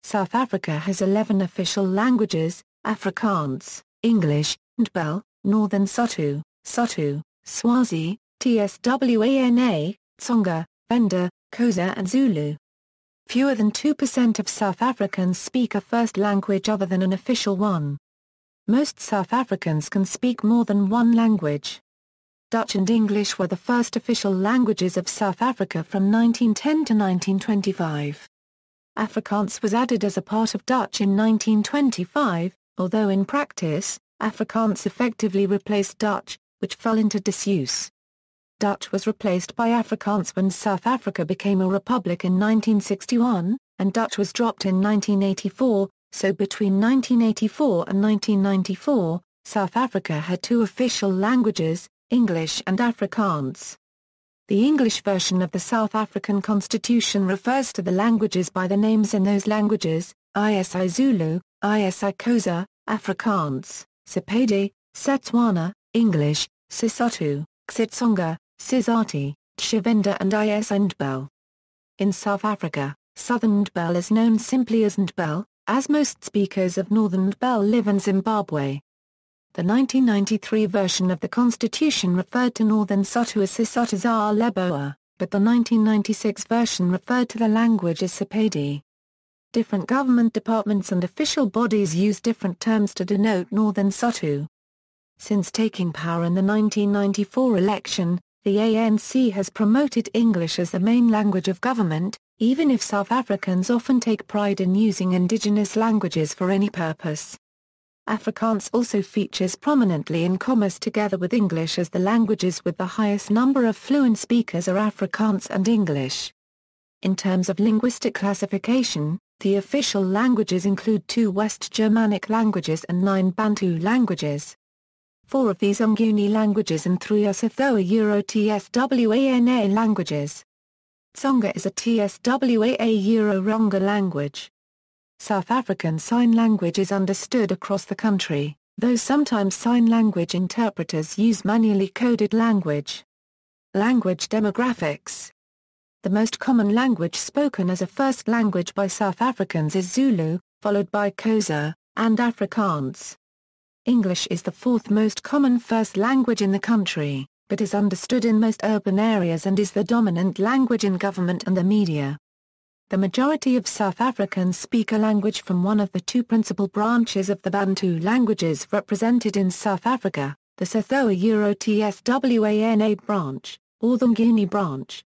South Africa has 11 official languages: Afrikaans, English, Ndebele, Northern Sotho, Sotho, Swazi, Tswana, Tsonga, Venda, Xhosa and Zulu. Fewer than 2% of South Africans speak a first language other than an official one. Most South Africans can speak more than one language. Dutch and English were the first official languages of South Africa from 1910 to 1925. Afrikaans was added as a part of Dutch in 1925, although in practice, Afrikaans effectively replaced Dutch, which fell into disuse. Dutch was replaced by Afrikaans when South Africa became a republic in 1961, and Dutch was dropped in 1984, so between 1984 and 1994, South Africa had two official languages, English and Afrikaans. The English version of the South African Constitution refers to the languages by the names in those languages: isiZulu, isiXhosa, Afrikaans, Sepedi, Setswana, English, Sesotho, Xitsonga, Siswati, Tshivenda and isiNdebele. In South Africa, Southern Ndebele is known simply as Ndebele, as most speakers of Northern Ndebele live in Zimbabwe. The 1993 version of the Constitution referred to Northern Sotho as Sesotho Leboa, but the 1996 version referred to the language as Sepedi. Different government departments and official bodies use different terms to denote Northern Sotho. Since taking power in the 1994 election, the ANC has promoted English as the main language of government, even if South Africans often take pride in using indigenous languages for any purpose. Afrikaans also features prominently in commerce together with English, as the languages with the highest number of fluent speakers are Afrikaans and English. In terms of linguistic classification, the official languages include 2 West Germanic languages and 9 Bantu languages. 4 of these are Nguni languages and 3 are Sotho-Tswana languages. Tsonga is a Tswana language. South African Sign Language is understood across the country, though sometimes sign language interpreters use manually coded language. Language demographics. The most common language spoken as a first language by South Africans is Zulu, followed by Xhosa, and Afrikaans. English is the 4th most common first language in the country, but is understood in most urban areas and is the dominant language in government and the media. The majority of South Africans speak a language from one of the 2 principal branches of the Bantu languages represented in South Africa, the Sotho-Tswana branch, or the Nguni branch.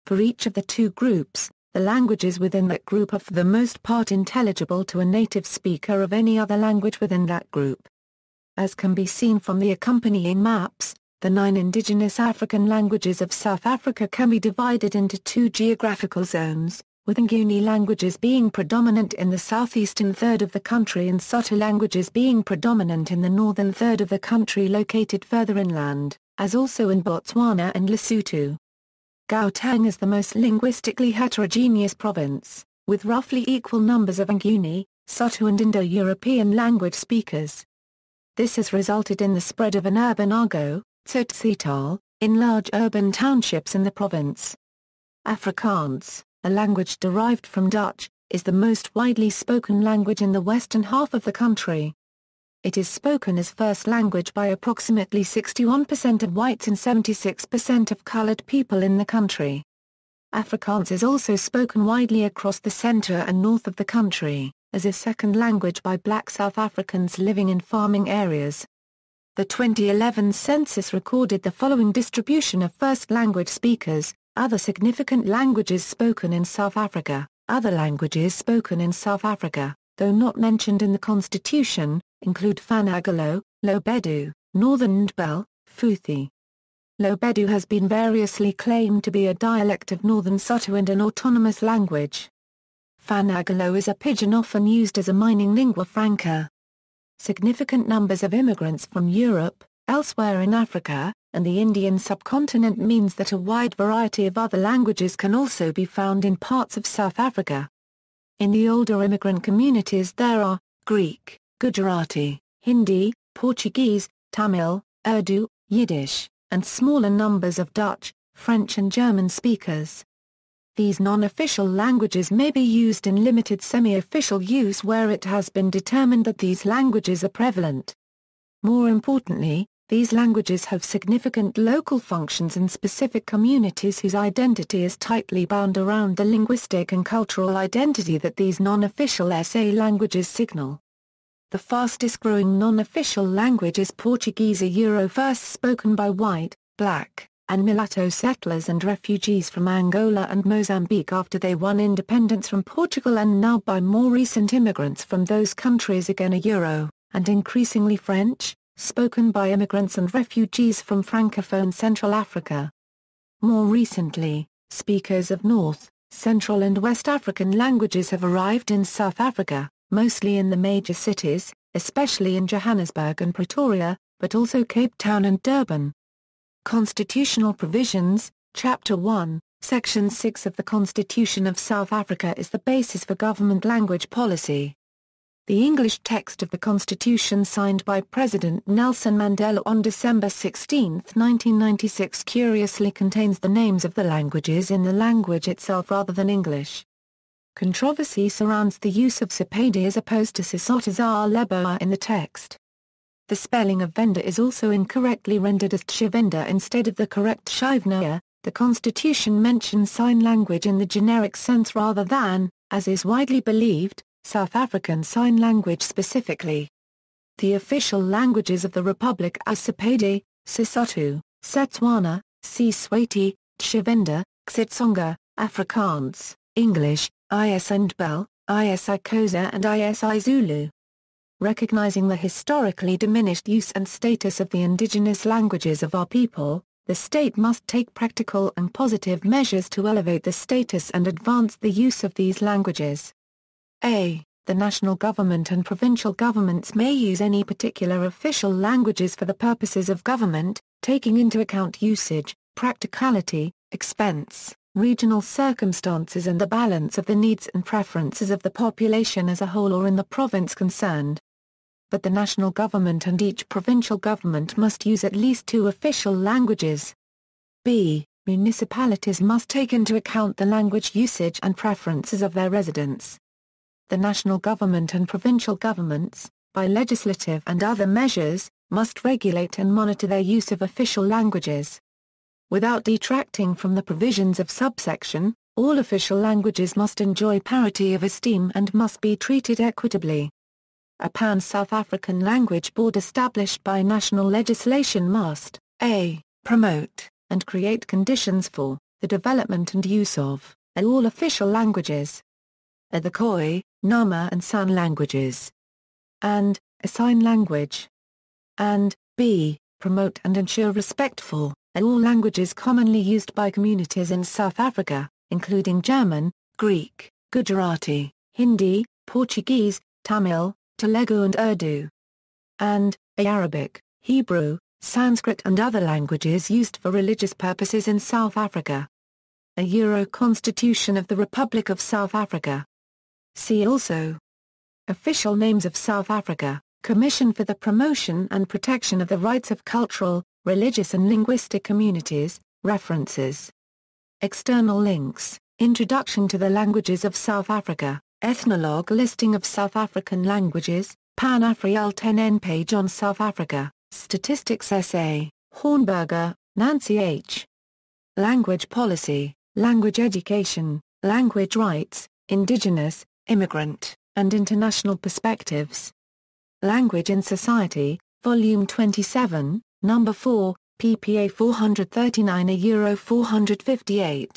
For each of the 2 groups, the languages within that group are for the most part intelligible to a native speaker of any other language within that group. As can be seen from the accompanying maps, the 9 indigenous African languages of South Africa can be divided into 2 geographical zones, with Nguni languages being predominant in the southeastern third of the country and Sotho languages being predominant in the northern third of the country located further inland, as also in Botswana and Lesotho. Gauteng is the most linguistically heterogeneous province, with roughly equal numbers of Nguni, Sotho and Indo-European language speakers. This has resulted in the spread of an urban argot, tsotsitaal, in large urban townships in the province. Afrikaans, a language derived from Dutch, is the most widely spoken language in the western half of the country. It is spoken as first language by approximately 61% of whites and 76% of colored people in the country. Afrikaans is also spoken widely across the center and north of the country, as a second language by black South Africans living in farming areas. The 2011 census recorded the following distribution of first language speakers: other significant languages spoken in South Africa. Other languages spoken in South Africa, though not mentioned in the Constitution, include Fanagalo, Lobedu, Northern Ndebele, Futhi. Lobedu has been variously claimed to be a dialect of Northern Sotho and an autonomous language. Fanagalo is a pidgin often used as a mining lingua franca. Significant numbers of immigrants from Europe, elsewhere in Africa, and the Indian subcontinent means that a wide variety of other languages can also be found in parts of South Africa. In the older immigrant communities there are Greek, Gujarati, Hindi, Portuguese, Tamil, Urdu, Yiddish, and smaller numbers of Dutch, French and German speakers. These non-official languages may be used in limited semi-official use where it has been determined that these languages are prevalent. More importantly, these languages have significant local functions in specific communities whose identity is tightly bound around the linguistic and cultural identity that these non-official SA languages signal. The fastest growing non-official language is Portuguese, a Euro first spoken by white, black, and mulatto settlers and refugees from Angola and Mozambique after they won independence from Portugal, and now by more recent immigrants from those countries, again a Euro, and increasingly French, spoken by immigrants and refugees from Francophone Central Africa. More recently, speakers of North, Central and West African languages have arrived in South Africa, mostly in the major cities, especially in Johannesburg and Pretoria, but also Cape Town and Durban. Constitutional provisions. Chapter 1, Section 6 of the Constitution of South Africa is the basis for government language policy. The English text of the Constitution signed by President Nelson Mandela on December 16, 1996 curiously contains the names of the languages in the language itself rather than English. Controversy surrounds the use of Sepedi as opposed to Sesotho in the text. The spelling of Venda is also incorrectly rendered as Tshivenda instead of the correct Tshivenda. The Constitution mentions sign language in the generic sense rather than, as is widely believed, South African Sign Language specifically. The official languages of the Republic are Sepedi, Sesotho, Setswana, Siswati, Tshivenda, Xitsonga, Afrikaans, English, isiNdebele, isiXhosa and isiZulu. Recognizing the historically diminished use and status of the indigenous languages of our people, the state must take practical and positive measures to elevate the status and advance the use of these languages. A. The national government and provincial governments may use any particular official languages for the purposes of government, taking into account usage, practicality, expense, regional circumstances and the balance of the needs and preferences of the population as a whole or in the province concerned. But the national government and each provincial government must use at least 2 official languages. B. Municipalities must take into account the language usage and preferences of their residents. The national government and provincial governments, by legislative and other measures, must regulate and monitor their use of official languages. Without detracting from the provisions of subsection, all official languages must enjoy parity of esteem and must be treated equitably. A pan-South African language board established by national legislation must, a. promote, and create conditions for, the development and use of, all official languages. The Khoi, Nama and San languages. And, a sign language. And, b. promote and ensure respect for, all languages commonly used by communities in South Africa, including German, Greek, Gujarati, Hindi, Portuguese, Tamil, Telugu and Urdu. And, Arabic, Hebrew, Sanskrit and other languages used for religious purposes in South Africa. A Euro Constitution of the Republic of South Africa. See also: Official names of South Africa, Commission for the Promotion and Protection of the Rights of Cultural, Religious and Linguistic Communities, References. External links: Introduction to the Languages of South Africa, Ethnologue listing of South African languages, Pan-Afriel 10N page on South Africa, Statistics Essay, Hornberger, Nancy H. Language Policy, Language Education, Language Rights, Indigenous, Immigrant, and International Perspectives. Language in Society, Volume 27, Number 4, ppA 439 a Euro 458.